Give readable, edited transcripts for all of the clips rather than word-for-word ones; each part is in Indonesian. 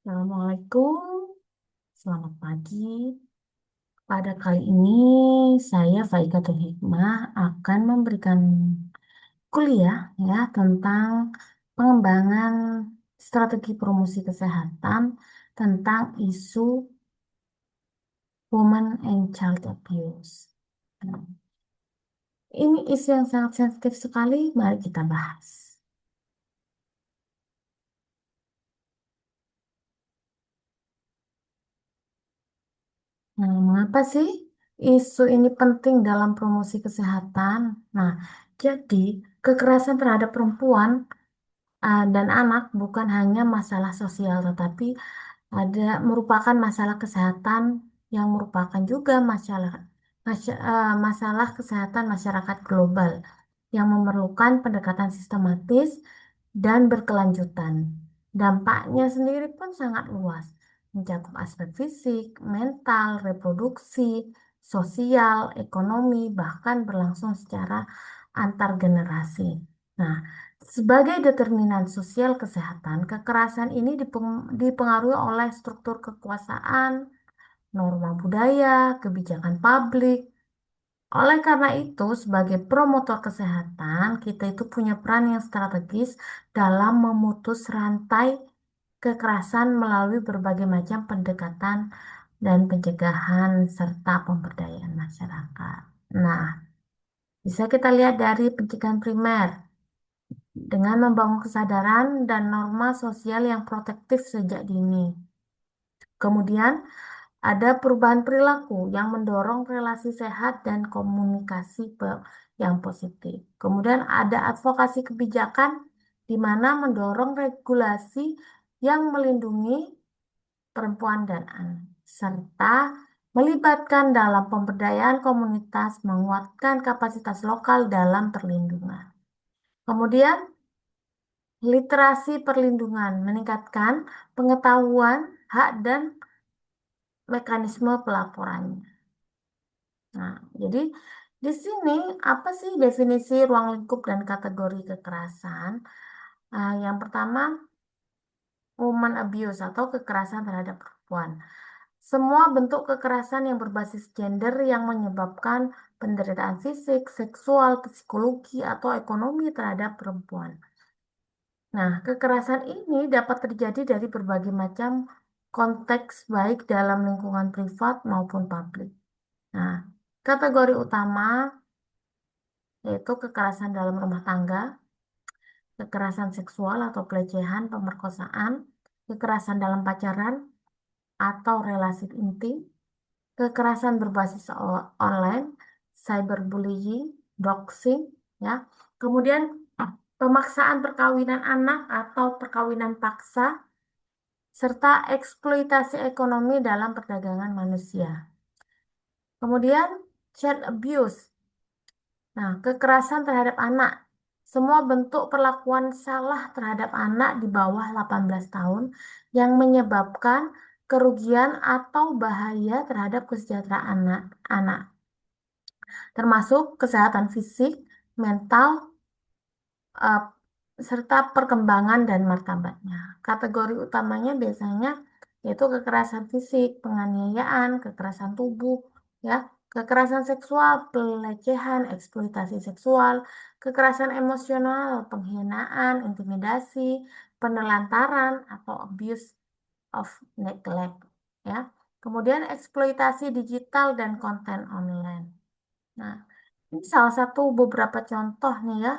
Assalamualaikum, selamat pagi. Pada kali ini saya Faikatul Hikmah akan memberikan kuliah ya tentang pengembangan strategi promosi kesehatan tentang isu woman and child abuse. Nah, ini isu yang sangat sensitif sekali, mari kita bahas. Nah, mengapa sih isu ini penting dalam promosi kesehatan? Nah, jadi kekerasan terhadap perempuan dan anak bukan hanya masalah sosial, tetapi merupakan masalah kesehatan yang merupakan juga masalah kesehatan masyarakat global yang memerlukan pendekatan sistematis dan berkelanjutan. Dampaknya sendiri pun sangat luas, mencakup aspek fisik, mental, reproduksi, sosial, ekonomi, bahkan berlangsung secara antar generasi. Nah, sebagai determinan sosial kesehatan, kekerasan ini dipengaruhi oleh struktur kekuasaan, norma budaya, kebijakan publik. Oleh karena itu, sebagai promotor kesehatan, kita itu punya peran yang strategis dalam memutus rantai kekerasan melalui berbagai macam pendekatan dan pencegahan serta pemberdayaan masyarakat. Nah, bisa kita lihat dari pencegahan primer dengan membangun kesadaran dan norma sosial yang protektif sejak dini. Kemudian, ada perubahan perilaku yang mendorong relasi sehat dan komunikasi yang positif. Kemudian ada advokasi kebijakan di mana mendorong regulasi yang melindungi perempuan dan anak, serta melibatkan dalam pemberdayaan komunitas, menguatkan kapasitas lokal dalam perlindungan. Kemudian, literasi perlindungan meningkatkan pengetahuan hak dan mekanisme pelaporannya. Nah, jadi di sini apa sih definisi ruang lingkup dan kategori kekerasan? Yang pertama, woman abuse atau kekerasan terhadap perempuan. Semua bentuk kekerasan yang berbasis gender yang menyebabkan penderitaan fisik, seksual, psikologi, atau ekonomi terhadap perempuan. Nah, kekerasan ini dapat terjadi dari berbagai macam konteks baik dalam lingkungan privat maupun publik. Nah, kategori utama yaitu kekerasan dalam rumah tangga, kekerasan seksual atau pelecehan, pemerkosaan, kekerasan dalam pacaran atau relasi intim, kekerasan berbasis online, cyberbullying, doxing, ya. Kemudian pemaksaan perkawinan anak atau perkawinan paksa, serta eksploitasi ekonomi dalam perdagangan manusia. Kemudian child abuse. Nah, kekerasan terhadap anak. Semua bentuk perlakuan salah terhadap anak di bawah 18 tahun yang menyebabkan kerugian atau bahaya terhadap kesejahteraan anak, termasuk kesehatan fisik, mental, eh, serta perkembangan dan martabatnya. Kategori utamanya biasanya yaitu kekerasan fisik, penganiayaan, kekerasan tubuh, ya, kekerasan seksual, pelecehan, eksploitasi seksual, kekerasan emosional, penghinaan, intimidasi, penelantaran atau abuse of neglect, ya. Kemudian eksploitasi digital dan konten online. Nah, ini salah satu beberapa contoh nih ya.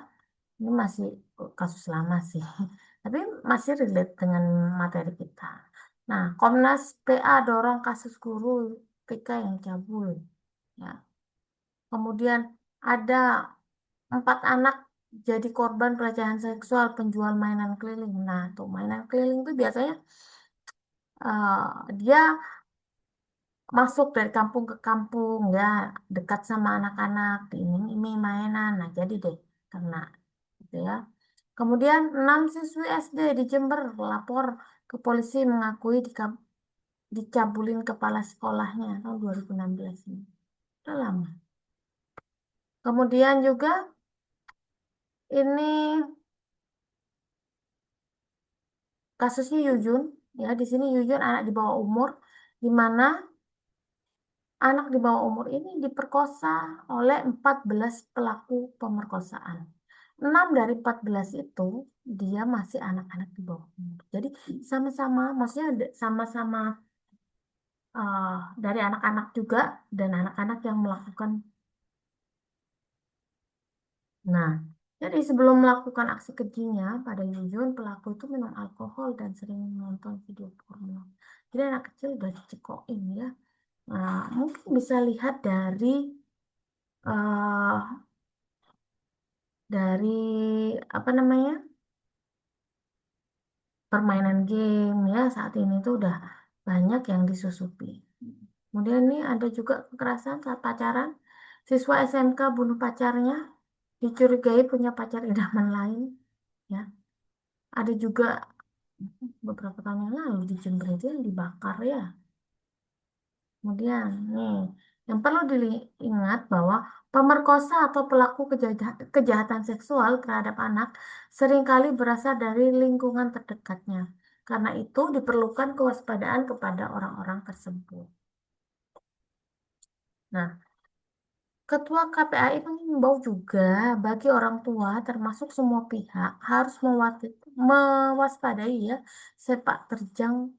Ini masih kasus lama sih, tapi masih relate dengan materi kita. Nah, Komnas PA dorong kasus guru TK yang cabul. Ya. Kemudian ada 4 anak jadi korban pelecehan seksual penjual mainan keliling. Nah, tuh mainan keliling itu biasanya dia masuk dari kampung ke kampung, ya dekat sama anak-anak, diiming-iming mainan. Nah, jadi deh kena, gitu ya. Kemudian 6 siswi SD di Jember lapor ke polisi mengakui dicabulin kepala sekolahnya tahun 2016 ini. Udah lama. Kemudian juga ini kasusnya Yujun. Ya, di sini Yuyun anak di bawah umur, di mana anak di bawah umur ini diperkosa oleh 14 pelaku pemerkosaan. 6 dari 14 itu dia masih anak-anak di bawah umur. Jadi sama-sama, maksudnya sama-sama eh, dari anak-anak juga dan anak-anak yang melakukan. Nah, jadi sebelum melakukan aksi kejinya pada Yuyun, pelaku itu minum alkohol dan sering menonton video porno. Jadi anak kecil udah dicekokin ya. Nah, mungkin bisa lihat eh dari apa namanya permainan game ya saat ini tuh udah banyak yang disusupi. Kemudian nih ada juga kekerasan saat pacaran. Siswa SMK bunuh pacarnya, dicurigai punya pacar idaman lain. Ya, ada juga beberapa tahun yang lalu di Jember itu yang dibakar ya. Kemudian nih, yang perlu diingat bahwa pemerkosa atau pelaku kejahatan seksual terhadap anak seringkali berasal dari lingkungan terdekatnya. Karena itu diperlukan kewaspadaan kepada orang-orang tersebut. Nah, Ketua KPAI mengimbau juga bagi orang tua termasuk semua pihak harus mewaspadai ya sepak terjang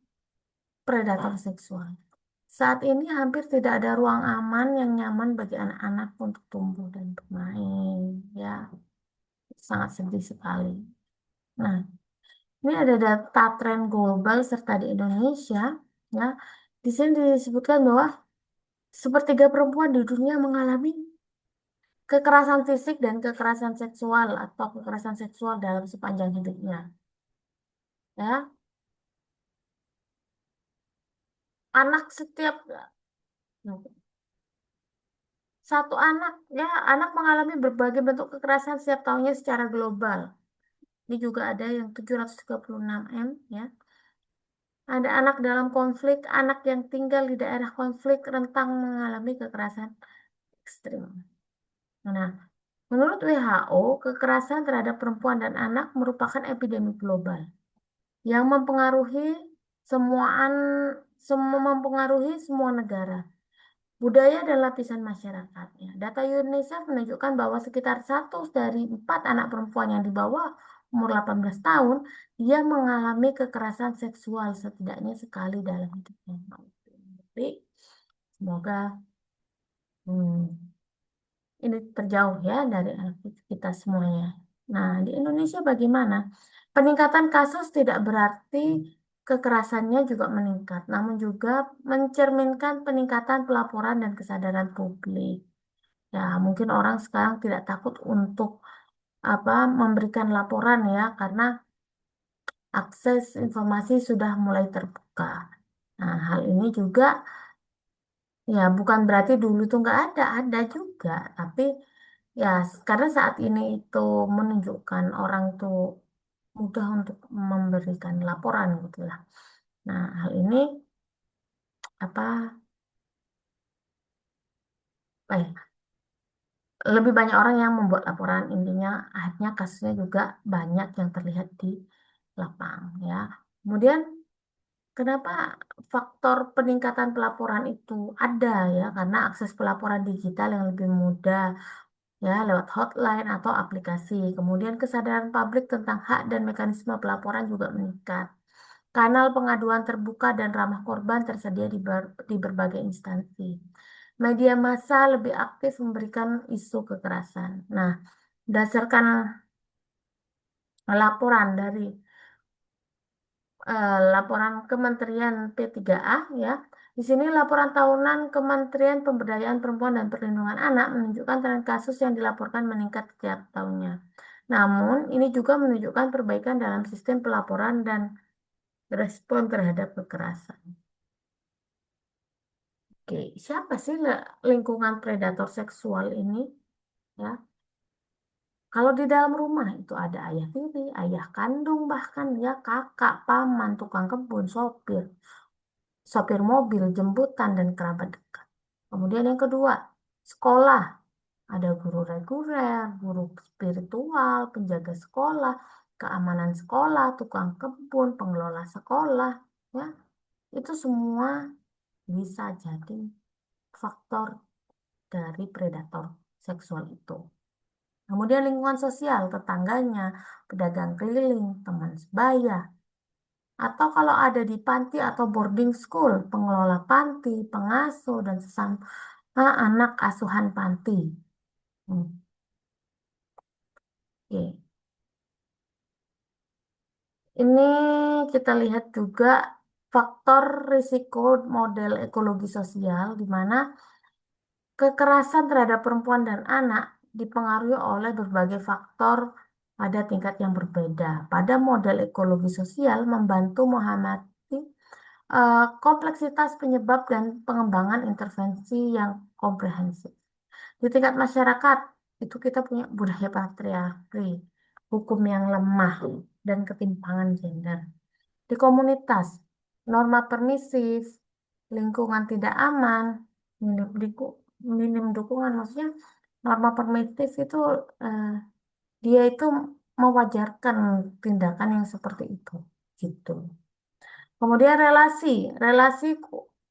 predator seksual. Saat ini hampir tidak ada ruang aman yang nyaman bagi anak-anak untuk tumbuh dan bermain. Ya, sangat sedih sekali. Nah, ini ada data tren global serta di Indonesia. Ya, di sini disebutkan bahwa sepertiga perempuan di dunia mengalami kekerasan fisik dan kekerasan seksual atau kekerasan seksual dalam sepanjang hidupnya. Ya, anak setiap satu anak ya anak mengalami berbagai bentuk kekerasan setiap tahunnya secara global. Ini juga ada yang 736 M ya. Ada anak dalam konflik, anak yang tinggal di daerah konflik rentan mengalami kekerasan ekstrim. Nah, menurut WHO, kekerasan terhadap perempuan dan anak merupakan epidemi global yang semua an- mempengaruhi semua negara. Budaya dan lapisan masyarakatnya. Data UNICEF menunjukkan bahwa sekitar 1 dari 4 anak perempuan yang di bawah umur 18 tahun, dia mengalami kekerasan seksual setidaknya sekali dalam hidupnya. Jadi, semoga hmm, ini terjauh ya dari anak kita semuanya. Nah, di Indonesia bagaimana? Peningkatan kasus tidak berarti kekerasannya juga meningkat, namun juga mencerminkan peningkatan pelaporan dan kesadaran publik. Ya, mungkin orang sekarang tidak takut untuk apa memberikan laporan ya, karena akses informasi sudah mulai terbuka. Nah, hal ini juga ya bukan berarti dulu tuh nggak ada juga. Tapi ya karena saat ini itu menunjukkan orang tuh mudah untuk memberikan laporan gitu lah. Nah, hal ini apa, apa ya, lebih banyak orang yang membuat laporan intinya akhirnya kasusnya juga banyak yang terlihat di lapang ya. Kemudian kenapa faktor peningkatan pelaporan itu ada ya? Karena akses pelaporan digital yang lebih mudah ya lewat hotline atau aplikasi. Kemudian kesadaran publik tentang hak dan mekanisme pelaporan juga meningkat. Kanal pengaduan terbuka dan ramah korban tersedia di berbagai instansi. Media massa lebih aktif memberikan isu kekerasan. Nah, berdasarkan laporan dari laporan Kementerian P3A ya. Di sini laporan tahunan Kementerian Pemberdayaan Perempuan dan Perlindungan Anak menunjukkan tren kasus yang dilaporkan meningkat setiap tahunnya. Namun, ini juga menunjukkan perbaikan dalam sistem pelaporan dan respon terhadap kekerasan. Oke, siapa sih lingkungan predator seksual ini? Ya, kalau di dalam rumah itu ada ayah tiri, ayah kandung, bahkan ya kakak, paman, tukang kebun, sopir mobil, jemputan, dan kerabat dekat. Kemudian yang kedua, sekolah. Ada guru reguler, guru spiritual, penjaga sekolah, keamanan sekolah, tukang kebun, pengelola sekolah. Ya, itu semua bisa jadi faktor dari predator seksual itu. Kemudian lingkungan sosial, tetangganya, pedagang keliling, teman sebaya, atau kalau ada di panti atau boarding school, pengelola panti, pengasuh, dan sesama anak asuhan panti. Hmm, oke. Ini kita lihat juga faktor risiko model ekologi sosial, di mana kekerasan terhadap perempuan dan anak dipengaruhi oleh berbagai faktor pada tingkat yang berbeda. Pada model ekologi sosial membantu mengamati kompleksitas penyebab dan pengembangan intervensi yang komprehensif. Di tingkat masyarakat, itu kita punya budaya patriarki, hukum yang lemah, dan ketimpangan gender. Di komunitas, norma permisif, lingkungan tidak aman, minim, minim dukungan, maksudnya norma permisif itu eh, dia itu mewajarkan tindakan yang seperti itu, gitu. Kemudian relasi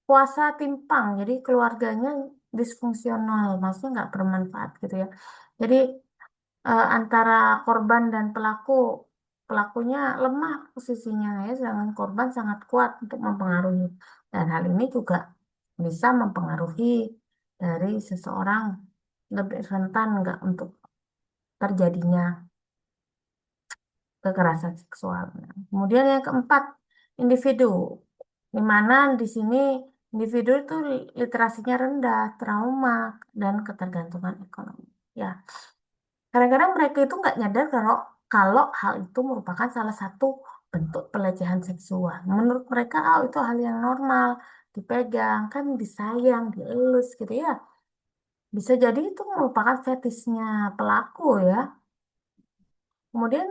kuasa timpang, jadi keluarganya disfungsional, maksudnya nggak bermanfaat gitu ya. Jadi antara korban dan pelaku, pelakunya lemah posisinya ya, sedangkan korban sangat kuat untuk mempengaruhi. Dan hal ini juga bisa mempengaruhi dari seseorang lebih rentan nggak untuk terjadinya kekerasan seksual. Nah, kemudian yang keempat, individu, di mana di sini individu itu literasinya rendah, trauma, dan ketergantungan ekonomi. Ya, kadang-kadang mereka itu nggak nyadar kalau kalau hal itu merupakan salah satu bentuk pelecehan seksual. Menurut mereka, oh itu hal yang normal, dipegang, kan disayang, dielus gitu ya. Bisa jadi itu merupakan fetisnya pelaku ya. Kemudian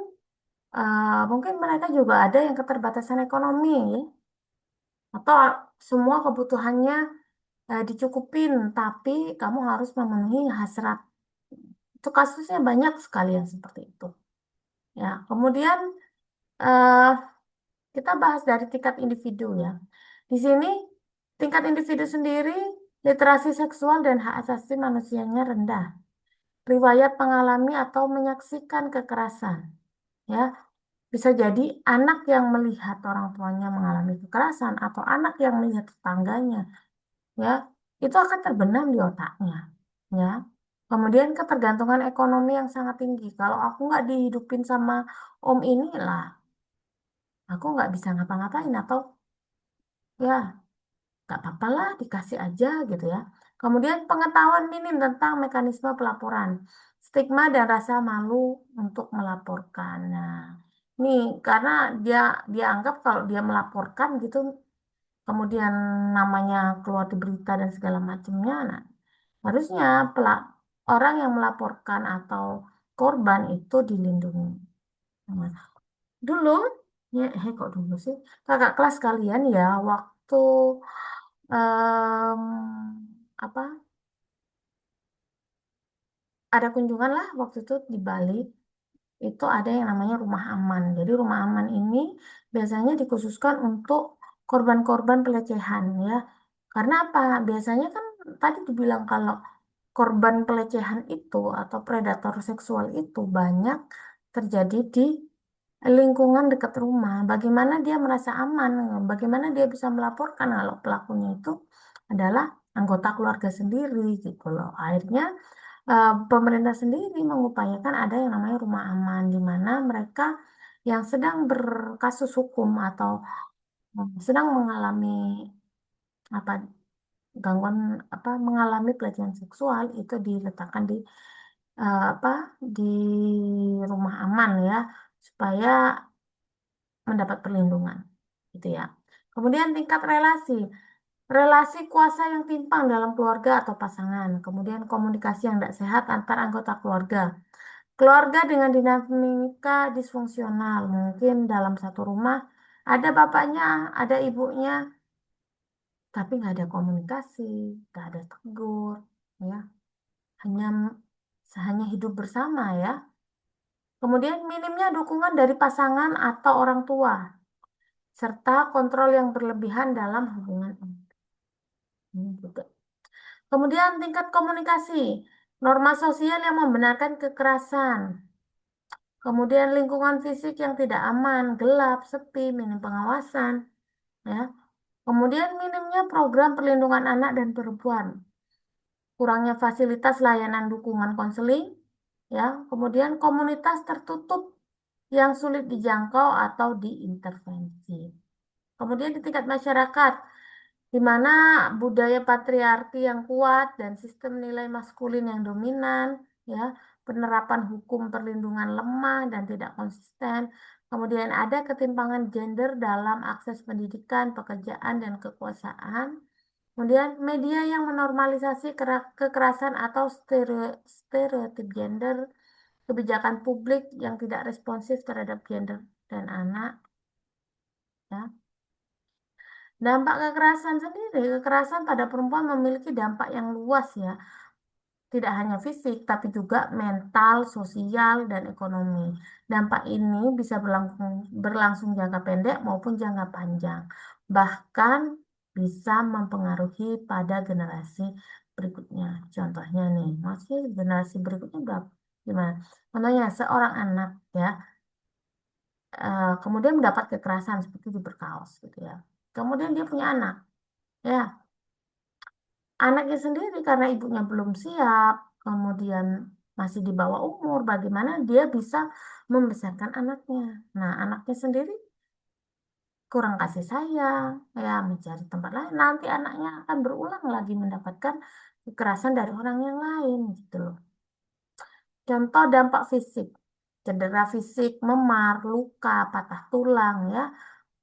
mungkin mereka juga ada yang keterbatasan ekonomi ya. Atau semua kebutuhannya dicukupin, tapi kamu harus memenuhi hasrat. Itu kasusnya banyak sekali yang seperti itu. Ya, kemudian eh, kita bahas dari tingkat individu ya. Di sini tingkat individu sendiri, literasi seksual dan hak asasi manusianya rendah. Riwayat mengalami atau menyaksikan kekerasan. Ya, bisa jadi anak yang melihat orang tuanya mengalami kekerasan atau anak yang melihat tetangganya, ya, itu akan terbenam di otaknya, ya. Kemudian ketergantungan ekonomi yang sangat tinggi. Kalau aku nggak dihidupin sama om inilah, aku nggak bisa ngapa-ngapain atau ya nggak apa-apa lah dikasih aja gitu ya. Kemudian pengetahuan minim tentang mekanisme pelaporan, stigma dan rasa malu untuk melaporkan. Nah, nih karena dia dia anggap kalau dia melaporkan gitu, kemudian namanya keluar di berita dan segala macamnya, nah harusnya orang yang melaporkan atau korban itu dilindungi. Nah, dulu, ya, kok dulu sih, kakak kelas kalian ya waktu em, apa ada kunjungan lah waktu itu di Bali itu ada yang namanya rumah aman. Jadi rumah aman ini biasanya dikhususkan untuk korban-korban pelecehan ya. Karena apa? Biasanya kan tadi dibilang kalau korban pelecehan itu atau predator seksual itu banyak terjadi di lingkungan dekat rumah. Bagaimana dia merasa aman? Bagaimana dia bisa melaporkan kalau pelakunya itu adalah anggota keluarga sendiri gitu loh. Akhirnya pemerintah sendiri mengupayakan ada yang namanya rumah aman di mana mereka yang sedang berkasus hukum atau sedang mengalami apa gangguan apa mengalami pelecehan seksual itu diletakkan di apa di rumah aman ya supaya mendapat perlindungan gitu ya. Kemudian tingkat relasi. Relasi kuasa yang timpang dalam keluarga atau pasangan, kemudian komunikasi yang tidak sehat antar anggota keluarga. Keluarga dengan dinamika disfungsional, mungkin dalam satu rumah ada bapaknya, ada ibunya, tapi nggak ada komunikasi, nggak ada tegur, ya, hanya hanya hidup bersama ya. Kemudian minimnya dukungan dari pasangan atau orang tua. serta kontrol yang berlebihan dalam hubungan ini juga. Kemudian tingkat komunikasi, norma sosial yang membenarkan kekerasan, kemudian lingkungan fisik yang tidak aman, gelap, sepi, minim pengawasan, ya. Kemudian minimnya program perlindungan anak dan perempuan, kurangnya fasilitas layanan dukungan konseling, ya. Kemudian komunitas tertutup yang sulit dijangkau atau diintervensi. Kemudian di tingkat masyarakat, di mana budaya patriarki yang kuat dan sistem nilai maskulin yang dominan, ya, penerapan hukum perlindungan lemah dan tidak konsisten. Kemudian ada ketimpangan gender dalam akses pendidikan, pekerjaan, dan kekuasaan. Kemudian media yang menormalisasi kekerasan atau stereotip gender, kebijakan publik yang tidak responsif terhadap gender dan anak, ya. Dampak kekerasan sendiri, kekerasan pada perempuan memiliki dampak yang luas ya, tidak hanya fisik tapi juga mental, sosial, dan ekonomi. Dampak ini bisa berlangsung jangka pendek maupun jangka panjang, bahkan bisa mempengaruhi pada generasi berikutnya. Contohnya nih, maksudnya generasi berikutnya berapa? Gimana? Contohnya seorang anak ya, kemudian mendapat kekerasan seperti diberkaus gitu ya. Kemudian dia punya anak. Ya, anaknya sendiri karena ibunya belum siap, kemudian masih di bawah umur, bagaimana dia bisa membesarkan anaknya? Nah, anaknya sendiri kurang kasih sayang, ya mencari tempat lain. Nanti anaknya akan berulang lagi mendapatkan kekerasan dari orang yang lain, gitu loh. Contoh dampak fisik, cedera fisik, memar, luka, patah tulang, ya.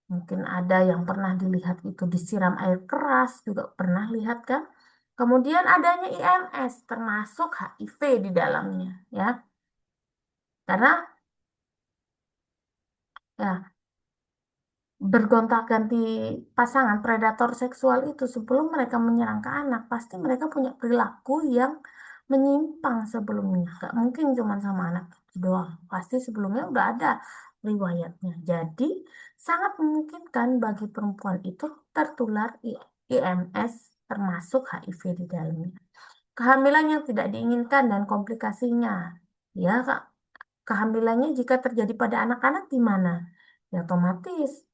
Mungkin ada yang pernah dilihat itu disiram air keras, juga pernah lihat kan? Kemudian adanya IMS, termasuk HIV di dalamnya, ya. Karena ya bergonta-ganti pasangan predator seksual itu sebelum mereka menyerang ke anak, pasti mereka punya perilaku yang menyimpang sebelumnya. Gak mungkin cuma sama anak itu doang. Pasti sebelumnya udah ada riwayatnya. Jadi sangat memungkinkan bagi perempuan itu tertular IMS termasuk HIV di dalamnya. Kehamilan yang tidak diinginkan dan komplikasinya. Ya, Kak. Kehamilannya jika terjadi pada anak-anak gimana? Ya otomatis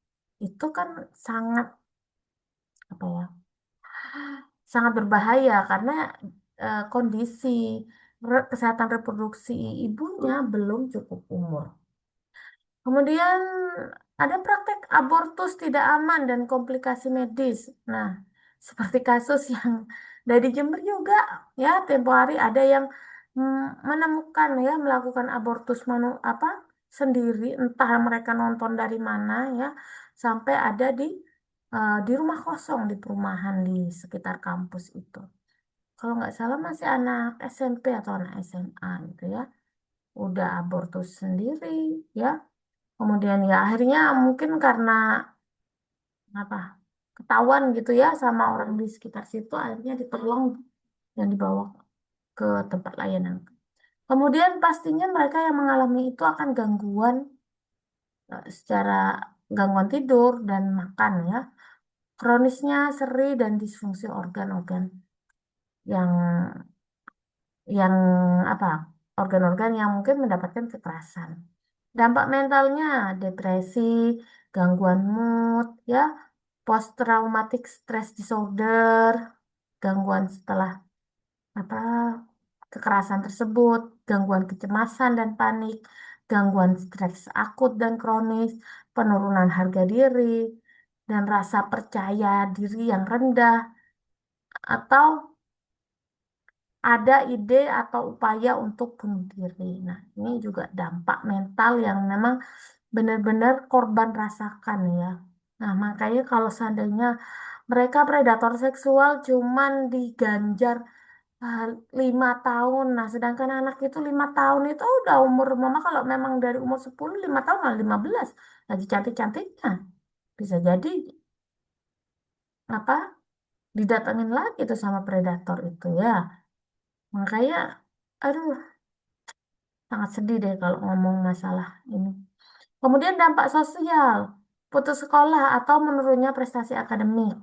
itu kan sangat apa ya? Sangat berbahaya karena kondisi kesehatan reproduksi ibunya belum cukup umur. Kemudian ada praktek abortus tidak aman dan komplikasi medis. Nah, seperti kasus yang dari Jember juga, ya tempo hari ada yang menemukan ya melakukan abortus sendiri, entah mereka nonton dari mana ya, sampai ada di rumah kosong di perumahan di sekitar kampus itu. Kalau nggak salah masih anak SMP atau anak SMA gitu ya, udah abortus sendiri ya. Kemudian ya akhirnya mungkin karena apa ketahuan gitu ya sama orang di sekitar situ akhirnya ditolong dan dibawa ke tempat layanan. Kemudian pastinya mereka yang mengalami itu akan secara gangguan tidur dan makan ya. Kronisnya seri dan disfungsi organ-organ yang yang apa? Organ-organ yang mungkin mendapatkan kekerasan. Dampak mentalnya depresi, gangguan mood ya, post traumatic stress disorder, gangguan setelah apa kekerasan tersebut, gangguan kecemasan dan panik, gangguan stres akut dan kronis, penurunan harga diri, dan rasa percaya diri yang rendah, atau ada ide atau upaya untuk bunuh diri. Nah, ini juga dampak mental yang memang benar-benar korban rasakan ya. Nah, makanya kalau seandainya mereka predator seksual cuman diganjar ah, 5 tahun. Nah, sedangkan anak itu 5 tahun itu udah umur mama kalau memang dari umur 10 5 tahun malah 15 lagi cantik-cantiknya. Bisa jadi apa didatengin lagi tuh sama predator itu ya. Makanya aduh sangat sedih deh kalau ngomong masalah ini. Kemudian dampak sosial. putus sekolah atau menurunnya prestasi akademik,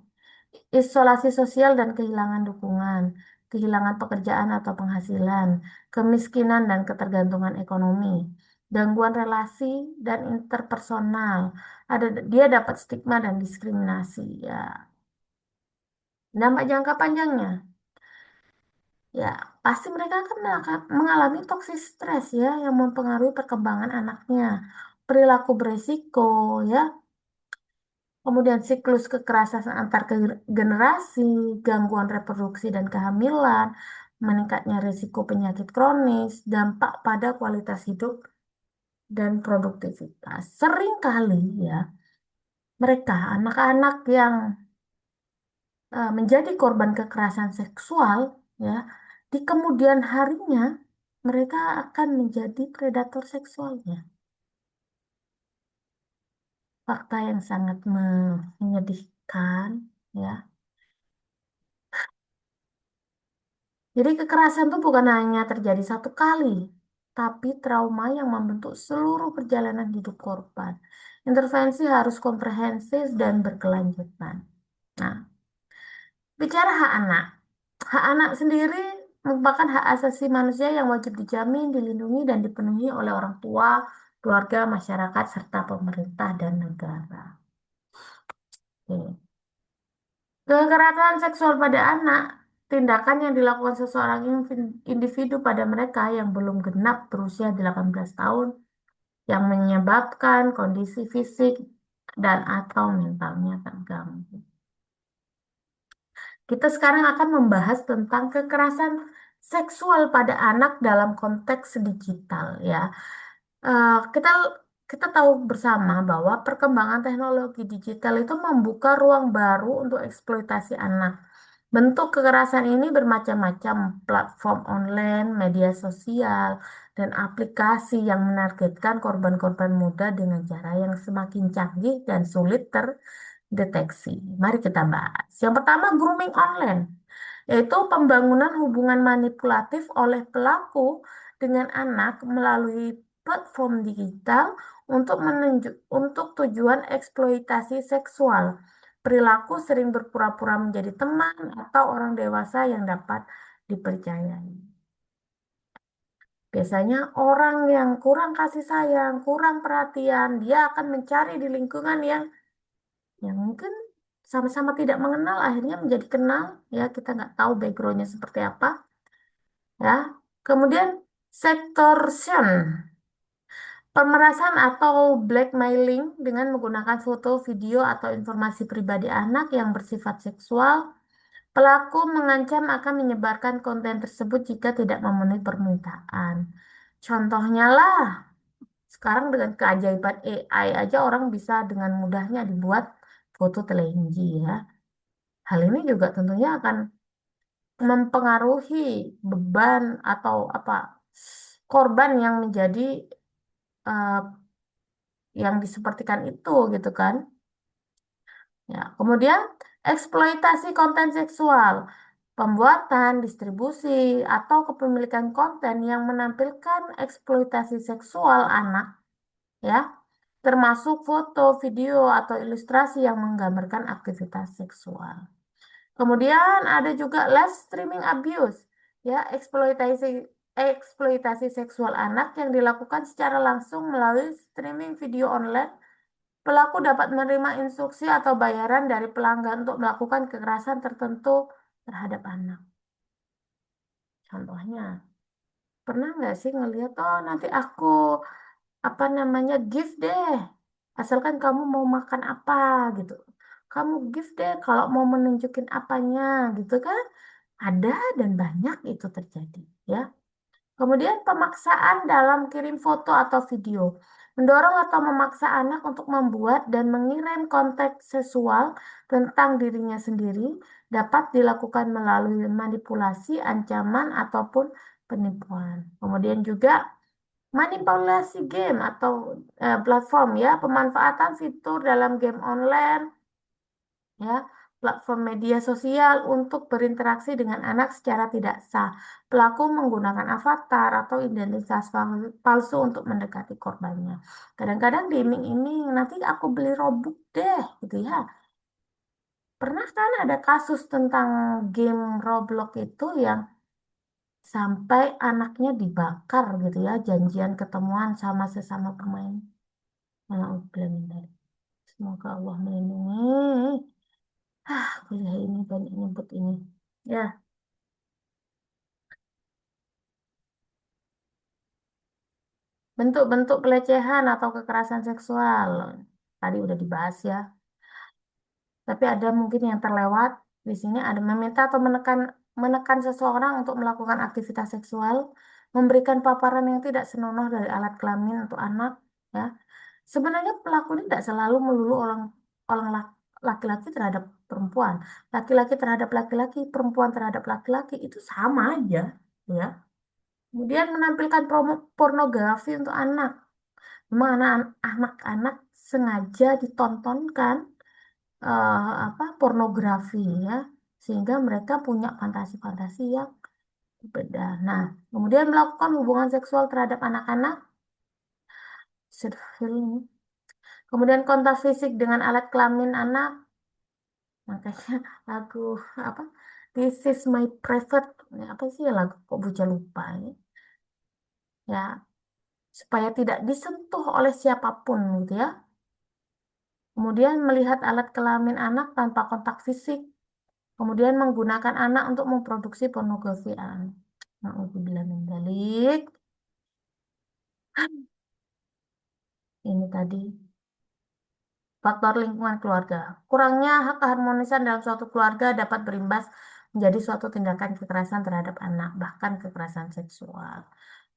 isolasi sosial dan kehilangan dukungan, kehilangan pekerjaan atau penghasilan, kemiskinan dan ketergantungan ekonomi, gangguan relasi dan interpersonal. Dia dapat stigma dan diskriminasi ya. Dampak jangka panjangnya, ya pasti mereka akan mengalami toxic stress ya yang mempengaruhi perkembangan anaknya, perilaku beresiko ya. Kemudian siklus kekerasan antar generasi, gangguan reproduksi dan kehamilan, meningkatnya risiko penyakit kronis, dampak pada kualitas hidup dan produktivitas. Seringkali ya, mereka anak-anak yang menjadi korban kekerasan seksual ya, di kemudian harinya mereka akan menjadi predator seksualnya. Fakta yang sangat menyedihkan ya. Jadi kekerasan itu bukan hanya terjadi satu kali, tapi trauma yang membentuk seluruh perjalanan hidup korban. Intervensi harus komprehensif dan berkelanjutan. Nah, bicara hak anak. Hak anak sendiri merupakan hak asasi manusia yang wajib dijamin, dilindungi, dan dipenuhi oleh orang tua, keluarga, masyarakat, serta pemerintah dan negara. Oke. Kekerasan seksual pada anak, tindakan yang dilakukan seseorang individu pada mereka yang belum genap berusia 18 tahun, yang menyebabkan kondisi fisik dan atau mentalnya terganggu. Kita sekarang akan membahas tentang kekerasan seksual pada anak dalam konteks digital ya. Kita kita tahu bersama bahwa perkembangan teknologi digital itu membuka ruang baru untuk eksploitasi anak. Bentuk kekerasan ini bermacam-macam, platform online, media sosial, dan aplikasi yang menargetkan korban-korban muda dengan cara yang semakin canggih dan sulit terdeteksi. Mari kita bahas. Yang pertama, grooming online, yaitu pembangunan hubungan manipulatif oleh pelaku dengan anak melalui platform digital untuk tujuan eksploitasi seksual. Perilaku sering berpura-pura menjadi teman atau orang dewasa yang dapat dipercayai. Biasanya orang yang kurang kasih sayang, kurang perhatian, dia akan mencari di lingkungan yang mungkin sama-sama tidak mengenal, akhirnya menjadi kenal. Ya, kita nggak tahu backgroundnya seperti apa. Ya, kemudian sextortion, pemerasan atau blackmailing dengan menggunakan foto, video, atau informasi pribadi anak yang bersifat seksual. Pelaku mengancam akan menyebarkan konten tersebut jika tidak memenuhi permintaan. Contohnya lah, sekarang dengan keajaiban AI aja orang bisa dengan mudahnya dibuat foto telanjang ya. Hal ini juga tentunya akan mempengaruhi beban atau apa korban yang menjadi eh, yang disepertikan itu gitu kan. Ya, kemudian eksploitasi konten seksual, pembuatan, distribusi, atau kepemilikan konten yang menampilkan eksploitasi seksual anak, ya, termasuk foto, video, atau ilustrasi yang menggambarkan aktivitas seksual. Kemudian ada juga live streaming abuse, ya, eksploitasi seksual anak yang dilakukan secara langsung melalui streaming video online. Pelaku dapat menerima instruksi atau bayaran dari pelanggan untuk melakukan kekerasan tertentu terhadap anak. Contohnya, pernah nggak sih ngeliat, oh nanti aku apa namanya gift deh, asalkan kamu mau makan apa gitu. Kamu gift deh kalau mau menunjukin apanya gitu kan. Ada dan banyak itu terjadi ya. Kemudian pemaksaan dalam kirim foto atau video. Mendorong atau memaksa anak untuk membuat dan mengirim konten seksual tentang dirinya sendiri dapat dilakukan melalui manipulasi, ancaman, ataupun penipuan. Kemudian juga manipulasi game atau platform ya, pemanfaatan fitur dalam game online ya, platform media sosial untuk berinteraksi dengan anak secara tidak sah. Pelaku menggunakan avatar atau identitas palsu untuk mendekati korbannya. Kadang-kadang di iming-iming, nanti aku beli Robux deh, gitu ya. Pernah kan ada kasus tentang game Roblox itu yang sampai anaknya dibakar gitu ya, janjian ketemuan sama sesama pemain. Alhamdulillah min dzalik. Semoga Allah melindungi. Kuliah ini banyak nyebut ini. Ya, bentuk-bentuk pelecehan atau kekerasan seksual. Tadi udah dibahas ya. Tapi ada mungkin yang terlewat. Di sini ada meminta atau menekan seseorang untuk melakukan aktivitas seksual, memberikan paparan yang tidak senonoh dari alat kelamin untuk anak, ya. Sebenarnya pelaku ini tidak selalu melulu orang orang laki-laki terhadap perempuan, laki-laki terhadap laki-laki, perempuan terhadap laki-laki itu sama aja, ya. Kemudian menampilkan promo pornografi untuk anak. Memang anak-anak sengaja ditontonkan apa pornografi ya, sehingga mereka punya fantasi-fantasi yang berbeda. Nah, kemudian melakukan hubungan seksual terhadap anak-anak, film. Kemudian kontak fisik dengan alat kelamin anak, makanya lagu apa? This is my private, ya, apa sih ya lagu kok Buja lupa ya. Ya, supaya tidak disentuh oleh siapapun gitu ya. Kemudian melihat alat kelamin anak tanpa kontak fisik. Kemudian menggunakan anak untuk memproduksi pornografi anak. Nauzubillah min dzalik. Ini tadi faktor lingkungan keluarga. Kurangnya hak keharmonisan dalam suatu keluarga dapat berimbas menjadi suatu tindakan kekerasan terhadap anak, bahkan kekerasan seksual.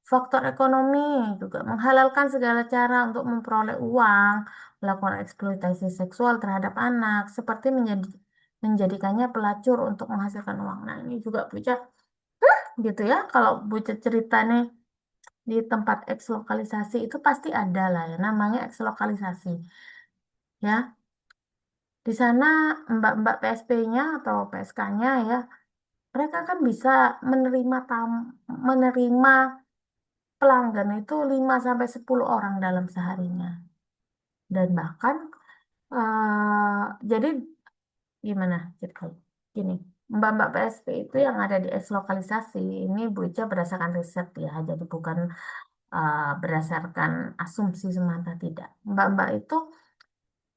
Faktor ekonomi juga menghalalkan segala cara untuk memperoleh uang, melakukan eksploitasi seksual terhadap anak, seperti menjadikannya pelacur untuk menghasilkan uang. Nah, ini juga Buca gitu ya. Kalau Buca cerita nih di tempat ekslokalisasi itu pasti ada lah ya, namanya ekslokalisasi. Ya, di sana mbak-mbak PSP-nya atau PSK-nya ya, mereka kan bisa menerima menerima pelanggan itu 5 sampai 10 orang dalam seharinya. Dan bahkan jadi gimana ceritanya? Gini, mbak-mbak PSP itu yang ada di ekslokalisasi ini Bu Ica berdasarkan riset ya, jadi bukan berdasarkan asumsi semata tidak. Mbak-mbak itu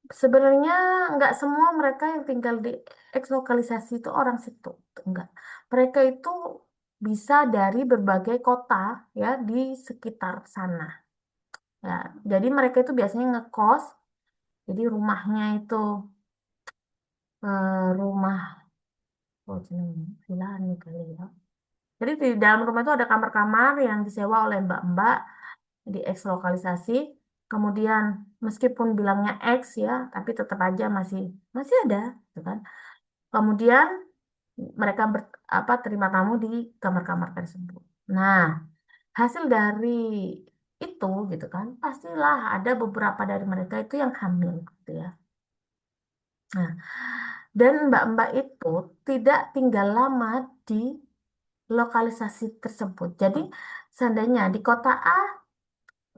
sebenarnya nggak semua mereka yang tinggal di ekslokalisasi itu orang situ, enggak. Mereka itu bisa dari berbagai kota ya di sekitar sana. Ya, jadi mereka itu biasanya ngekos. Jadi rumahnya itu rumah oh jenenge vilaan nih kali ya. Jadi di dalam rumah itu ada kamar-kamar yang disewa oleh mbak-mbak di eks lokalisasi. Kemudian meskipun bilangnya X ya, tapi tetap aja masih masih ada, gitu kan. Kemudian mereka terima tamu di kamar-kamar tersebut. Nah, hasil dari itu gitu kan, pastilah ada beberapa dari mereka itu yang hamil gitu ya. Nah, dan mbak-mbak itu tidak tinggal lama di lokalisasi tersebut. Jadi seandainya di kota A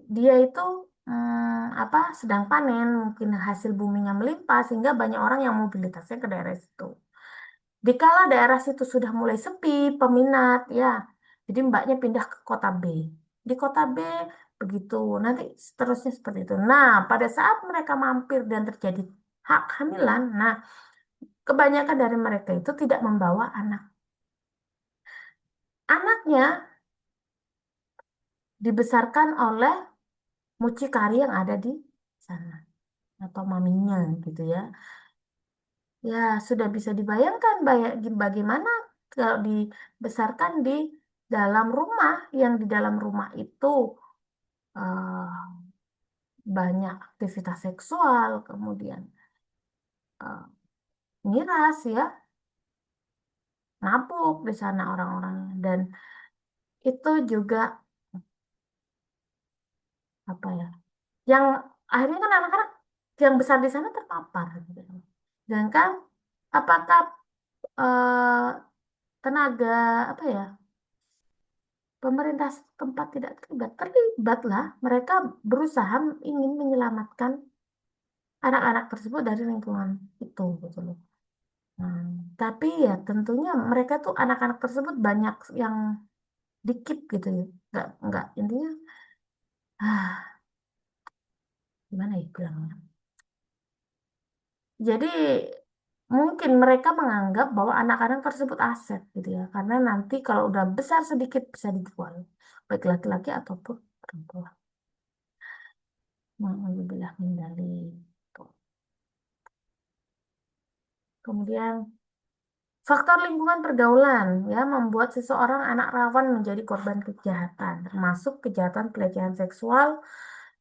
dia itu sedang panen, mungkin hasil buminya melimpah sehingga banyak orang yang mobilitasnya ke daerah situ. Dikala daerah situ sudah mulai sepi peminat, ya, jadi mbaknya pindah ke kota B. Di kota B begitu, nanti seterusnya seperti itu. Nah, pada saat mereka mampir dan terjadi hak hamilan, nah, kebanyakan dari mereka itu tidak membawa anak. Anaknya dibesarkan oleh mucikari yang ada di sana atau maminya gitu ya. Ya, sudah bisa dibayangkan bagaimana kalau dibesarkan di dalam rumah, yang di dalam rumah itu eh, banyak aktivitas seksual, kemudian eh, miras ya, mabuk di sana orang-orangnya. Dan itu juga apa ya, yang akhirnya kan anak-anak yang besar di sana terpapar gitu. Sedangkan Apakah eh, tenaga apa ya pemerintah tempat tidak terlibat? Terlibat lah. Mereka berusaha ingin menyelamatkan anak-anak tersebut dari lingkungan itu gitu loh. Hmm, tapi ya tentunya mereka tuh anak-anak tersebut banyak yang dikit gitu ya. Nggak intinya ah gimana ya bilangnya. Jadi mungkin mereka menganggap bahwa anak-anak tersebut aset gitu ya. Karena nanti kalau udah besar sedikit bisa dijual. Baik laki-laki ataupun perempuan. Alhamdulillah mindali. Tuh. Kemudian faktor lingkungan pergaulan ya membuat seseorang anak rawan menjadi korban kejahatan, termasuk kejahatan pelecehan seksual,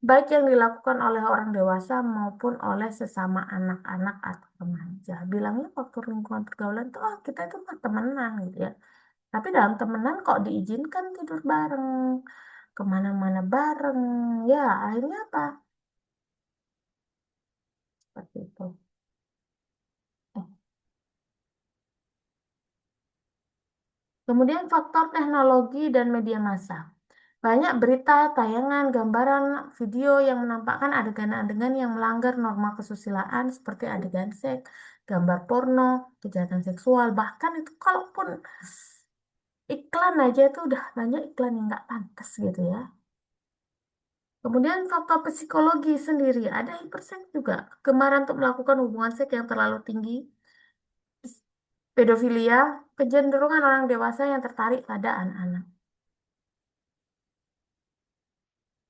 baik yang dilakukan oleh orang dewasa maupun oleh sesama anak-anak atau remaja. Bilangnya faktor lingkungan pergaulan tuh, ah, kita itu mah temenan gitu ya. Tapi dalam temenan kok diizinkan tidur bareng, kemana-mana bareng, ya akhirnya apa? Seperti itu. Eh, Kemudian faktor teknologi dan media massa. Banyak berita, tayangan, gambaran, video yang menampakkan adegan-adegan yang melanggar norma kesusilaan seperti adegan seks, gambar porno, kejahatan seksual. Bahkan itu kalaupun iklan aja itu udah banyak iklan yang nggak pantas gitu ya. Kemudian faktor psikologi sendiri, ada hiperseks juga. Kegemaran untuk melakukan hubungan seks yang terlalu tinggi, pedofilia, kecenderungan orang dewasa yang tertarik pada anak-anak.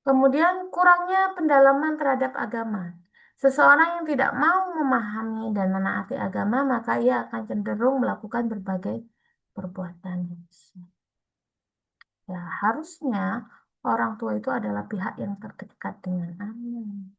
Kemudian kurangnya pendalaman terhadap agama. Seseorang yang tidak mau memahami dan menaati agama, maka ia akan cenderung melakukan berbagai perbuatan dosa. Ya, harusnya orang tua itu adalah pihak yang terdekat dengan anak.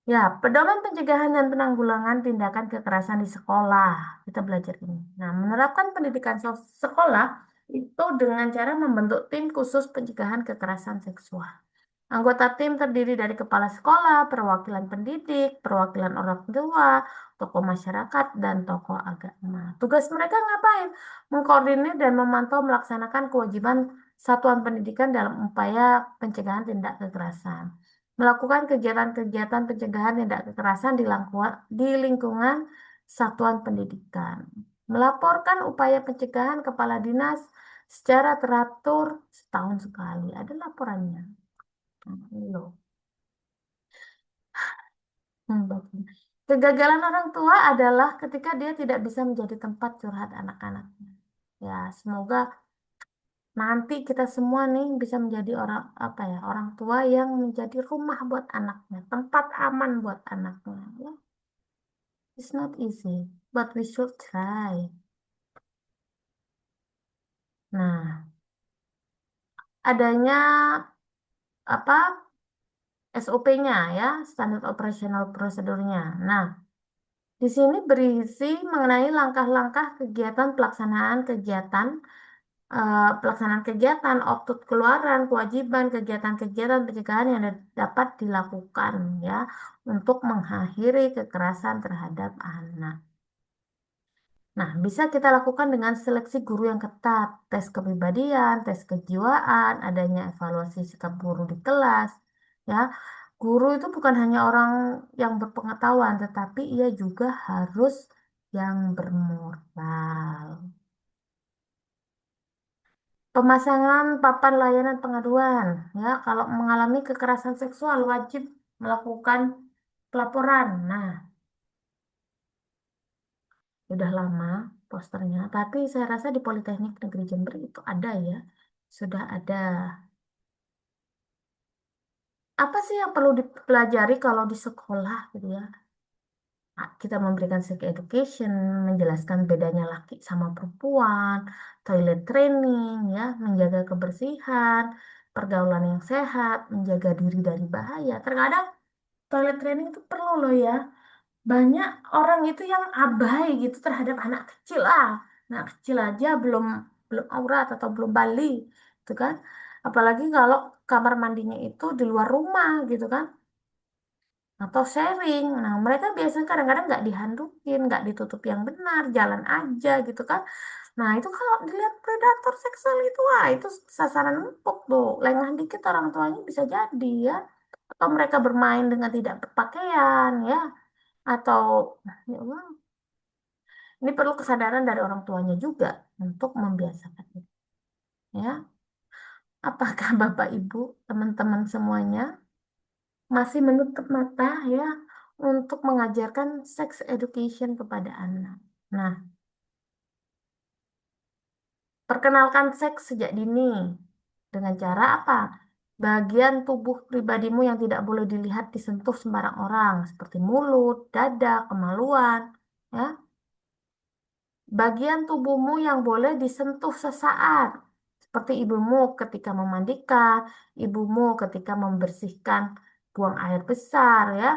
Ya, pedoman pencegahan dan penanggulangan tindakan kekerasan di sekolah. Kita belajar ini. Nah, menerapkan pendidikan sekolah itu dengan cara membentuk tim khusus pencegahan kekerasan seksual. Anggota tim terdiri dari kepala sekolah, perwakilan pendidik, perwakilan orang tua, tokoh masyarakat, dan tokoh agama. Tugas mereka ngapain? Mengkoordinir dan memantau melaksanakan kewajiban satuan pendidikan dalam upaya pencegahan tindak kekerasan. Melakukan kegiatan-kegiatan pencegahan tindak kekerasan di lingkungan satuan pendidikan. Melaporkan upaya pencegahan kepala dinas secara teratur setahun sekali. Ada laporannya. Ini loh. Bagus. Kegagalan orang tua adalah ketika dia tidak bisa menjadi tempat curhat anak-anaknya. Ya, semoga nanti kita semua nih bisa menjadi orang apa ya, orang tua yang menjadi rumah buat anaknya, tempat aman buat anaknya. Ya, it's not easy, but we should try. Nah, adanya apa SOP-nya ya, Standard Operational Procedure-nya. Nah, di sini berisi mengenai langkah-langkah kegiatan pelaksanaan kegiatan, output keluaran, kewajiban, kegiatan-kegiatan pencegahan yang dapat dilakukan ya untuk mengakhiri kekerasan terhadap anak. Nah, bisa kita lakukan dengan seleksi guru yang ketat, tes kepribadian, tes kejiwaan, adanya evaluasi sikap guru di kelas, ya. Guru itu bukan hanya orang yang berpengetahuan, tetapi ia juga harus yang bermoral. Pemasangan papan layanan pengaduan, ya, kalau mengalami kekerasan seksual wajib melakukan pelaporan. Nah, udah lama posternya, tapi saya rasa di Politeknik Negeri Jember itu ada ya, sudah ada. Apa sih yang perlu dipelajari kalau di sekolah gitu ya? Kita memberikan sex education, menjelaskan bedanya laki sama perempuan, toilet training, ya, menjaga kebersihan, pergaulan yang sehat, menjaga diri dari bahaya. Terkadang toilet training itu perlu loh ya. Banyak orang itu yang abai gitu terhadap anak kecil ah. Anak kecil aja belum belum aurat atau belum balik, gitu kan? Apalagi kalau kamar mandinya itu di luar rumah gitu kan? atau sharing. Nah, mereka biasanya kadang-kadang nggak dihandukin, nggak ditutup yang benar, jalan aja gitu kan. Nah, itu kalau dilihat predator seksual itu, wah, itu sasaran empuk tuh. Lengah dikit orang tuanya bisa jadi ya. Atau mereka bermain dengan tidak berpakaian ya. Atau, ya Allah, ini perlu kesadaran dari orang tuanya juga untuk membiasakan itu. Ya, apakah Bapak Ibu, teman-teman semuanya masih menutup mata ya untuk mengajarkan sex education kepada anak? Nah, perkenalkan seks sejak dini. Dengan cara apa? Bagian tubuh pribadimu yang tidak boleh dilihat disentuh sembarang orang, seperti mulut, dada, kemaluan, ya. Bagian tubuhmu yang boleh disentuh sesaat, seperti ibumu ketika memandikan, ibumu ketika membersihkan buang air besar, ya.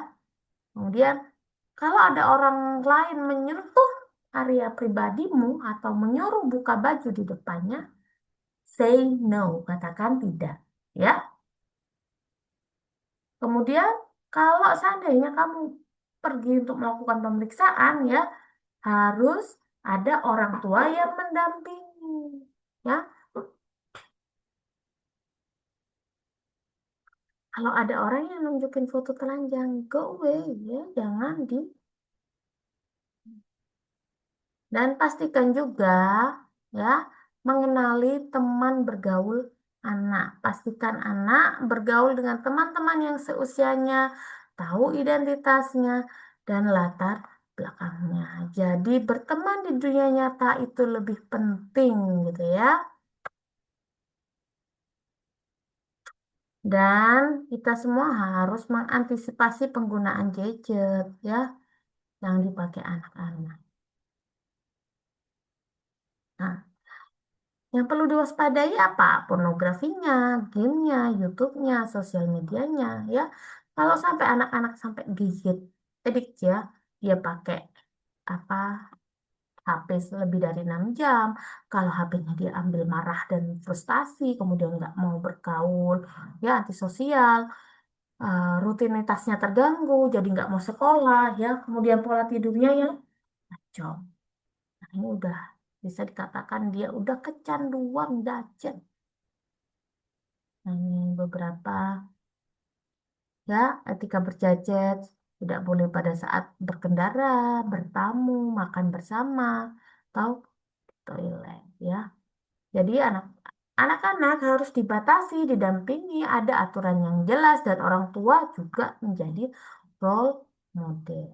Kemudian, kalau ada orang lain menyentuh area pribadimu atau menyuruh buka baju di depannya, say no, katakan tidak. Ya, kemudian kalau seandainya kamu pergi untuk melakukan pemeriksaan, ya harus ada orang tua yang mendampingi. Ya, kalau ada orang yang nunjukin foto telanjang, go away, ya jangan di. Dan pastikan juga ya mengenali teman bergaul anak. Pastikan anak bergaul dengan teman-teman yang seusianya, tahu identitasnya dan latar belakangnya. Jadi berteman di dunia nyata itu lebih penting gitu ya. Dan kita semua harus mengantisipasi penggunaan gadget ya yang dipakai anak-anak. Nah, yang perlu diwaspadai apa? Pornografinya, gamenya, YouTube-nya, sosial medianya, ya. Kalau sampai anak-anak sampai gigit, edik ya, dia pakai apa HP lebih dari 6 jam. Kalau HP-nya dia ambil marah dan frustasi, kemudian nggak mau bergaul, ya antisosial, rutinitasnya terganggu, jadi nggak mau sekolah, ya. Kemudian pola tidurnya yang kacau. Nah, ini udah bisa dikatakan dia udah kecanduan gadget. Nah, ini beberapa ya etika berjajet tidak boleh pada saat berkendara, bertamu, makan bersama, atau di toilet ya. Jadi anak-anak harus dibatasi, didampingi, ada aturan yang jelas dan orang tua juga menjadi role model.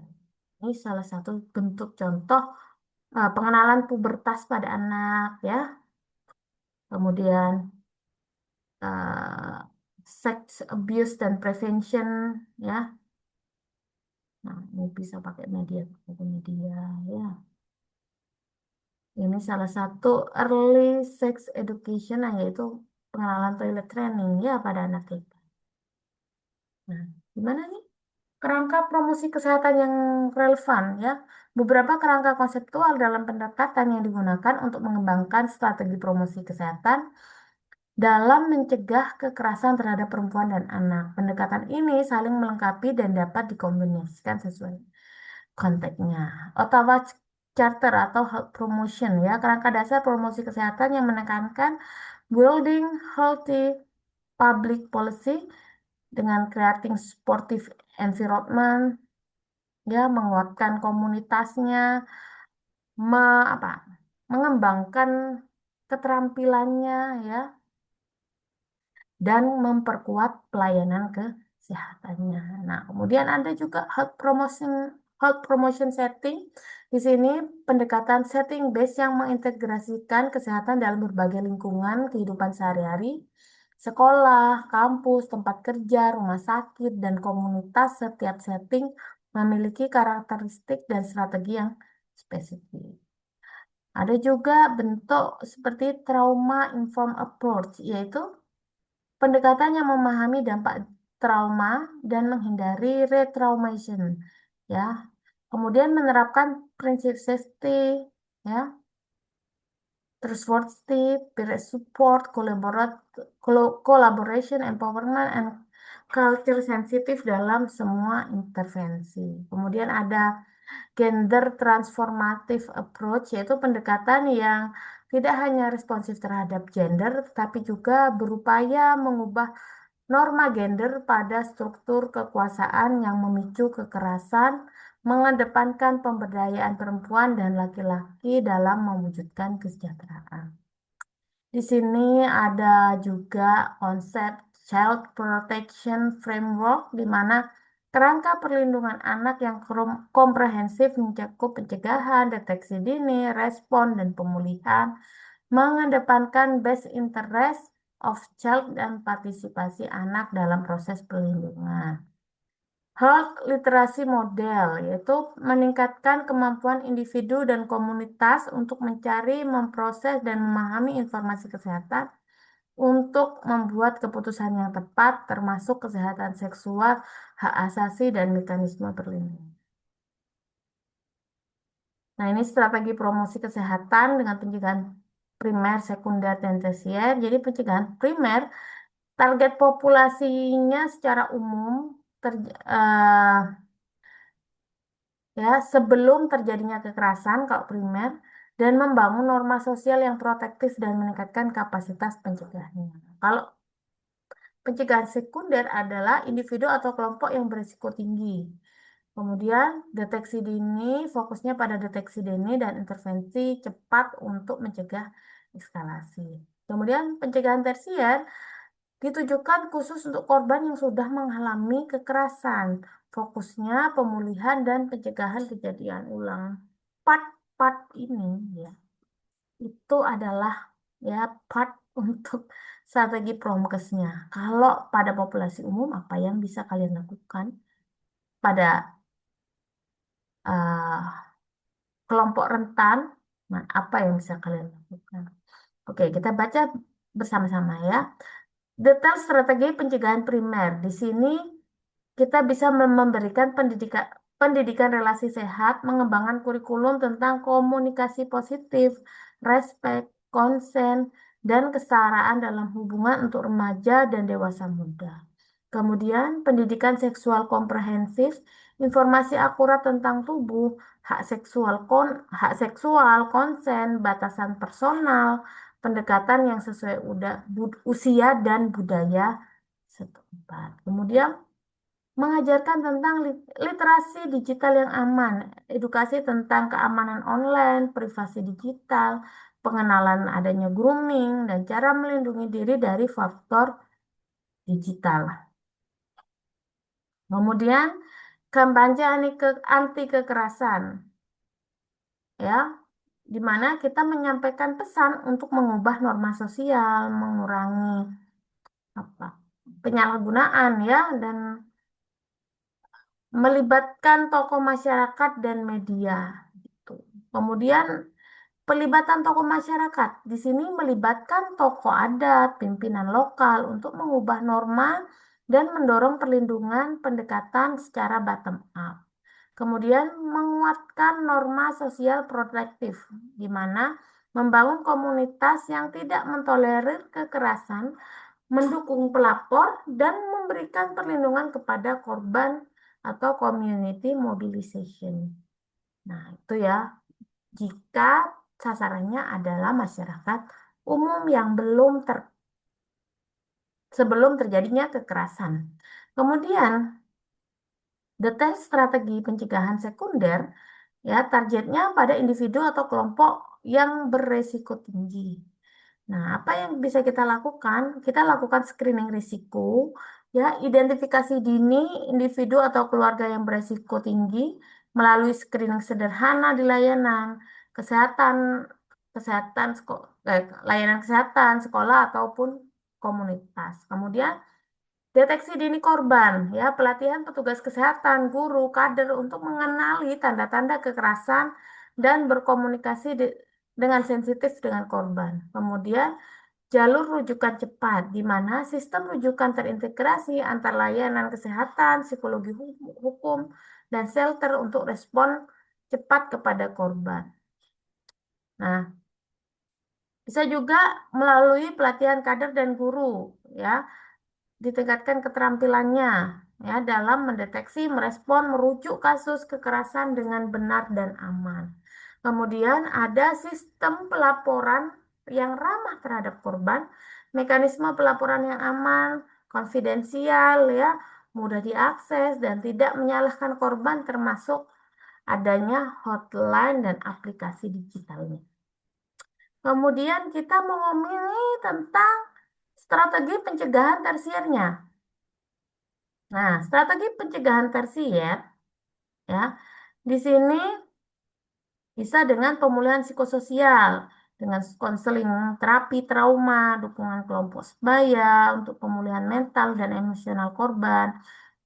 Ini salah satu bentuk contoh pengenalan pubertas pada anak ya. Kemudian eh, sex abuse dan prevention ya. Nah, ini bisa pakai media media ya. Ini salah satu early sex education yaitu pengenalan toilet training ya pada anak kita. Nah, gimana nih? Kerangka promosi kesehatan yang relevan ya. Beberapa kerangka konseptual dalam pendekatan yang digunakan untuk mengembangkan strategi promosi kesehatan dalam mencegah kekerasan terhadap perempuan dan anak. Pendekatan ini saling melengkapi dan dapat dikombinasikan sesuai konteksnya. Ottawa Charter atau Health Promotion ya, kerangka dasar promosi kesehatan yang menekankan building healthy public policy dengan creating supportive environment, ya, menguatkan komunitasnya, me, apa, mengembangkan keterampilannya, ya, dan memperkuat pelayanan kesehatannya. Nah, kemudian ada juga health promotion setting. Di sini pendekatan setting base yang mengintegrasikan kesehatan dalam berbagai lingkungan kehidupan sehari-hari, sekolah, kampus, tempat kerja, rumah sakit, dan komunitas. Setiap setting memiliki karakteristik dan strategi yang spesifik. Ada juga bentuk seperti trauma informed approach, yaitu pendekatan yang memahami dampak trauma dan menghindari retraumation, ya. Kemudian menerapkan prinsip safety, ya, trustworthy, peer support, collaboration, empowerment, and culture sensitif dalam semua intervensi. Kemudian ada gender transformative approach, yaitu pendekatan yang tidak hanya responsif terhadap gender, tetapi juga berupaya mengubah norma gender pada struktur kekuasaan yang memicu kekerasan, mengedepankan pemberdayaan perempuan dan laki-laki dalam mewujudkan kesejahteraan. Di sini ada juga konsep Child Protection Framework, di mana kerangka perlindungan anak yang komprehensif mencakup pencegahan, deteksi dini, respon, dan pemulihan, mengedepankan best interest of child dan partisipasi anak dalam proses perlindungan. Health Literacy Model, yaitu meningkatkan kemampuan individu dan komunitas untuk mencari, memproses, dan memahami informasi kesehatan untuk membuat keputusan yang tepat, termasuk kesehatan seksual, hak asasi, dan mekanisme perlindungan. Nah, ini strategi promosi kesehatan dengan pencegahan primer, sekunder, dan tersier. Jadi pencegahan primer, target populasinya secara umum eh, ya sebelum terjadinya kekerasan kalau primer, dan membangun norma sosial yang protektif dan meningkatkan kapasitas pencegahannya. Kalau pencegahan sekunder adalah individu atau kelompok yang berisiko tinggi. Kemudian deteksi dini, fokusnya pada deteksi dini dan intervensi cepat untuk mencegah eskalasi. Kemudian pencegahan tersier ditujukan khusus untuk korban yang sudah mengalami kekerasan. Fokusnya pemulihan dan pencegahan kejadian ulang. Part-part ini ya, itu adalah ya part untuk strategi promkesnya. Kalau pada populasi umum, apa yang bisa kalian lakukan? Pada eh, kelompok rentan, nah apa yang bisa kalian lakukan? Oke, kita baca bersama-sama ya. Detail strategi pencegahan primer. Di sini kita bisa memberikan pendidikan pendidikan relasi sehat, mengembangkan kurikulum tentang komunikasi positif, respek, konsen, dan kesetaraan dalam hubungan untuk remaja dan dewasa muda. Kemudian, pendidikan seksual komprehensif, informasi akurat tentang tubuh, hak seksual, konsen, batasan personal, pendekatan yang sesuai usia dan budaya setempat. Kemudian, mengajarkan tentang literasi digital yang aman, edukasi tentang keamanan online, privasi digital, pengenalan adanya grooming, dan cara melindungi diri dari faktor digital. Kemudian, kampanye anti kekerasan, ya, di mana kita menyampaikan pesan untuk mengubah norma sosial, mengurangi apa penyalahgunaan ya, dan melibatkan tokoh masyarakat dan media. Gitu. Kemudian pelibatan tokoh masyarakat di sini melibatkan tokoh adat, pimpinan lokal untuk mengubah norma dan mendorong perlindungan pendekatan secara bottom up. Kemudian menguatkan norma sosial protektif, di mana membangun komunitas yang tidak mentolerir kekerasan, mendukung pelapor, dan memberikan perlindungan kepada korban atau community mobilization. Nah, itu ya, jika sasarannya adalah masyarakat umum yang sebelum terjadinya kekerasan. Kemudian, detail strategi pencegahan sekunder, ya, targetnya pada individu atau kelompok yang beresiko tinggi. Nah, apa yang bisa kita lakukan? Kita lakukan screening risiko, ya, identifikasi dini individu atau keluarga yang beresiko tinggi melalui screening sederhana di layanan kesehatan, layanan kesehatan, sekolah ataupun komunitas. Kemudian deteksi dini korban, ya, pelatihan petugas kesehatan, guru, kader untuk mengenali tanda-tanda kekerasan dan berkomunikasi dengan sensitif dengan korban. Kemudian jalur rujukan cepat, di mana sistem rujukan terintegrasi antar layanan kesehatan, psikologi hukum, dan shelter untuk respon cepat kepada korban. Nah, bisa juga melalui pelatihan kader dan guru, ya. ditingkatkan keterampilannya ya dalam mendeteksi, merespon, merujuk kasus kekerasan dengan benar dan aman. Kemudian ada sistem pelaporan yang ramah terhadap korban, mekanisme pelaporan yang aman, konfidensial ya, mudah diakses dan tidak menyalahkan korban termasuk adanya hotline dan aplikasi digitalnya. Kemudian kita mau ngomongin tentang strategi pencegahan tersiernya. Nah, strategi pencegahan tersier ya, di sini bisa dengan pemulihan psikososial, dengan konseling terapi trauma, dukungan kelompok sebaya untuk pemulihan mental dan emosional korban,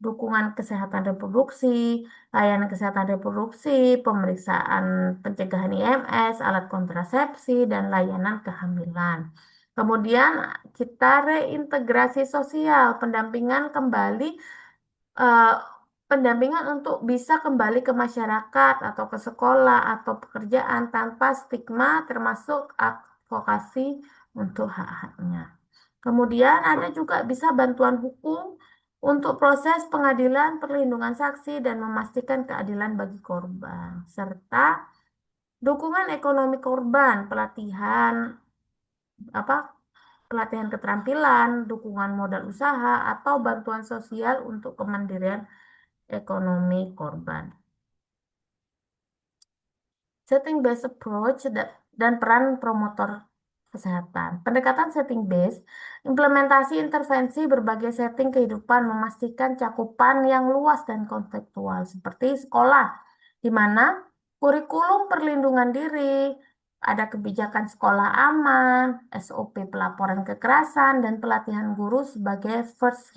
dukungan kesehatan reproduksi, layanan kesehatan reproduksi, pemeriksaan pencegahan IMS, alat kontrasepsi, dan layanan kehamilan. Kemudian kita reintegrasi sosial, pendampingan kembali eh, pendampingan untuk bisa kembali ke masyarakat atau ke sekolah atau pekerjaan tanpa stigma termasuk advokasi untuk hak-haknya. Kemudian ada juga bisa bantuan hukum untuk proses pengadilan, perlindungan saksi dan memastikan keadilan bagi korban serta dukungan ekonomi korban, pelatihan apa pelatihan keterampilan, dukungan modal usaha atau bantuan sosial untuk kemandirian ekonomi korban. Setting based approach dan peran promotor kesehatan. Pendekatan setting based, implementasi intervensi berbagai setting kehidupan memastikan cakupan yang luas dan kontekstual seperti sekolah, di mana kurikulum perlindungan diri, ada kebijakan sekolah aman, SOP pelaporan kekerasan, dan pelatihan guru sebagai first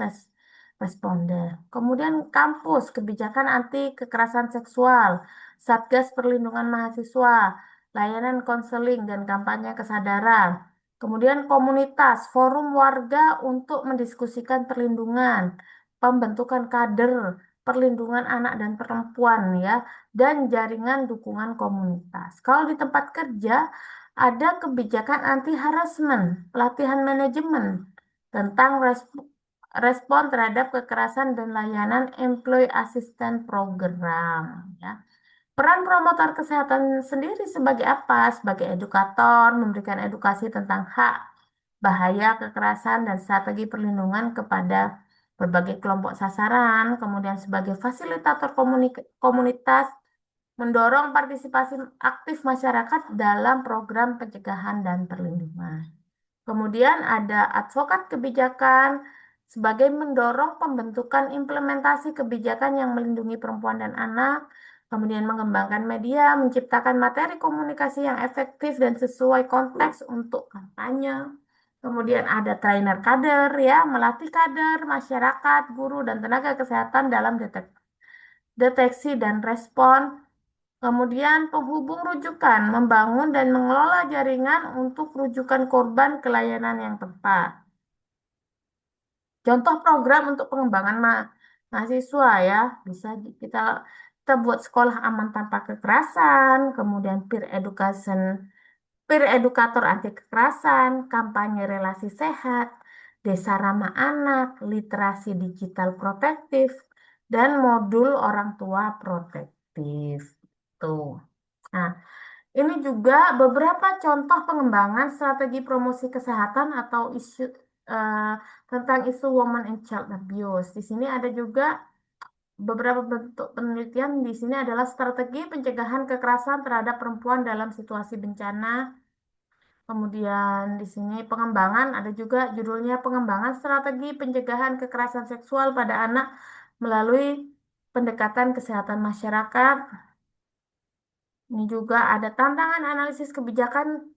responder. Kemudian kampus, kebijakan anti kekerasan seksual, Satgas Perlindungan Mahasiswa, layanan konseling dan kampanye kesadaran. Kemudian komunitas, forum warga untuk mendiskusikan perlindungan, pembentukan kader, perlindungan anak dan perempuan ya, dan jaringan dukungan komunitas. Kalau di tempat kerja ada kebijakan anti harassment, pelatihan manajemen tentang respon terhadap kekerasan dan layanan employee assistance program ya. Peran promotor kesehatan sendiri sebagai apa? Sebagai edukator, memberikan edukasi tentang hak, bahaya kekerasan, dan strategi perlindungan kepada berbagai kelompok sasaran. Kemudian sebagai fasilitator komunitas, mendorong partisipasi aktif masyarakat dalam program pencegahan dan perlindungan. Kemudian ada advokat kebijakan sebagai mendorong pembentukan implementasi kebijakan yang melindungi perempuan dan anak, kemudian mengembangkan media, menciptakan materi komunikasi yang efektif dan sesuai konteks untuk kampanye. Kemudian ada trainer kader ya, melatih kader, masyarakat, guru, dan tenaga kesehatan dalam deteksi dan respon. Kemudian penghubung rujukan, membangun dan mengelola jaringan untuk rujukan korban ke layanan yang tepat. Contoh program untuk pengembangan mahasiswa ya, bisa kita buat sekolah aman tanpa kekerasan, kemudian peer edukator anti kekerasan, kampanye relasi sehat, desa ramah anak, literasi digital protektif, dan modul orang tua protektif. Tuh. Nah, ini juga beberapa contoh pengembangan strategi promosi kesehatan atau isu eh, tentang isu woman and child abuse. Di sini ada juga beberapa bentuk penelitian. Di sini adalah strategi pencegahan kekerasan terhadap perempuan dalam situasi bencana. Kemudian di sini pengembangan ada juga judulnya pengembangan strategi pencegahan kekerasan seksual pada anak melalui pendekatan kesehatan masyarakat. Ini juga ada tantangan analisis kebijakan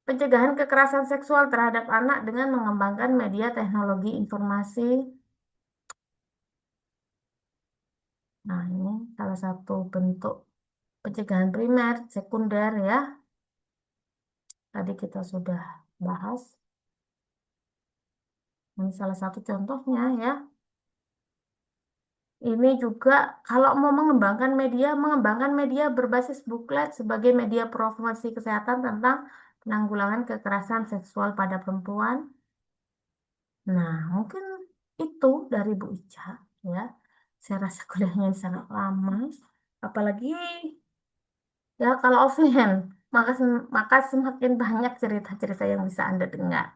pencegahan kekerasan seksual terhadap anak dengan mengembangkan media teknologi informasi. Nah, ini salah satu bentuk pencegahan primer, sekunder ya. Tadi kita sudah bahas. Ini salah satu contohnya ya. Ini juga kalau mau mengembangkan media berbasis buklet sebagai media promosi kesehatan tentang penanggulangan kekerasan seksual pada perempuan. Nah, mungkin Itu dari Bu Ica, ya. Saya rasa kuliahnya sangat lama, apalagi ya kalau offline, maka semakin banyak cerita-cerita yang bisa Anda dengar.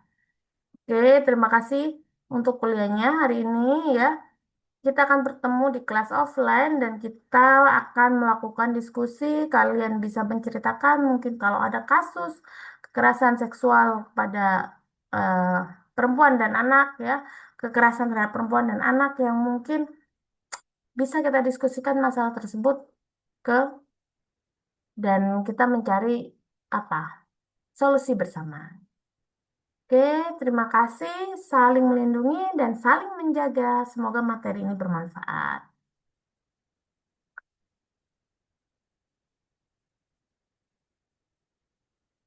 Oke, terima kasih untuk kuliahnya hari ini ya. Kita akan bertemu di kelas offline dan kita akan melakukan diskusi. Kalian bisa menceritakan mungkin kalau ada kasus kekerasan seksual pada eh, perempuan dan anak ya, kekerasan terhadap perempuan dan anak yang mungkin bisa kita diskusikan masalah tersebut ke dan kita mencari apa solusi bersama. Oke, terima kasih. Saling melindungi dan saling menjaga. Semoga materi ini bermanfaat.